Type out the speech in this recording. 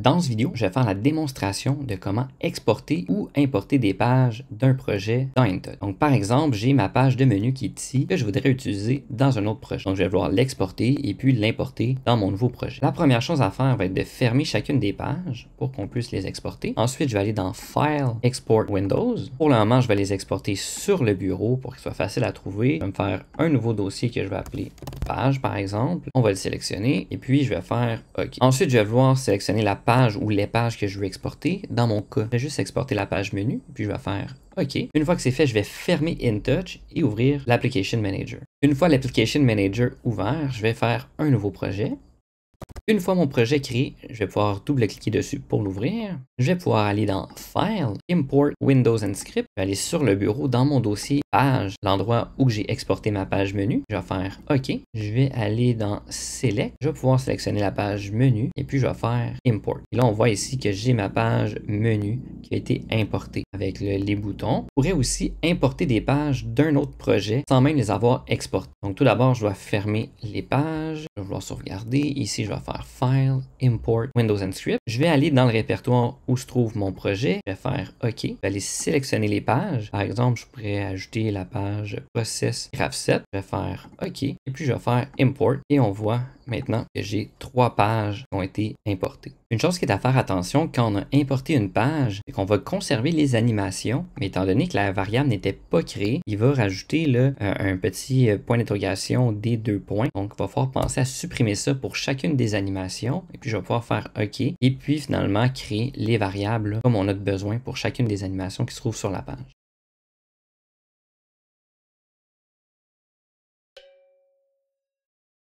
Dans cette vidéo, je vais faire la démonstration de comment exporter ou importer des pages d'un projet dans InTouch. Donc, par exemple, j'ai ma page de menu qui est ici que je voudrais utiliser dans un autre projet. Donc, je vais vouloir l'exporter et puis l'importer dans mon nouveau projet. La première chose à faire va être de fermer chacune des pages pour qu'on puisse les exporter. Ensuite, je vais aller dans File, Export Windows. Pour le moment, je vais les exporter sur le bureau pour qu'il soit facile à trouver. Je vais me faire un nouveau dossier que je vais appeler page, par exemple. On va le sélectionner et puis je vais faire OK. Ensuite, je vais vouloir sélectionner la page ou les pages que je veux exporter. Dans mon cas, je vais juste exporter la page menu, puis je vais faire OK. Une fois que c'est fait, je vais fermer InTouch et ouvrir l'Application Manager. Une fois l'Application Manager ouvert, je vais faire un nouveau projet. Une fois mon projet créé, je vais pouvoir double-cliquer dessus pour l'ouvrir. Je vais pouvoir aller dans File, Import Windows and Script. Je vais aller sur le bureau dans mon dossier Page, l'endroit où j'ai exporté ma page menu. Je vais faire OK. Je vais aller dans Select. Je vais pouvoir sélectionner la page menu et puis je vais faire Import. Et là, on voit ici que j'ai ma page menu qui a été importée avec les boutons. Je pourrais aussi importer des pages d'un autre projet sans même les avoir exportées. Donc tout d'abord, je dois fermer les pages. Je vais vouloir sauvegarder. Ici, je vais faire File, Import, Windows and Script. Je vais aller dans le répertoire où se trouve mon projet. Je vais faire OK. Je vais aller sélectionner les pages. Par exemple, je pourrais ajouter la page Process Graph 7. Je vais faire OK. Et puis, je vais faire Import. Et on voit maintenant que j'ai 3 pages qui ont été importées. Une chose qui est à faire attention quand on a importé une page, c'est qu'on va conserver les animations, mais étant donné que la variable n'était pas créée, il va rajouter là, un petit point d'interrogation des 2 points. Donc, il va falloir penser à supprimer ça pour chacune des animations. Et puis, je vais pouvoir faire OK. Et puis, finalement, créer les variables là, comme on a besoin pour chacune des animations qui se trouvent sur la page.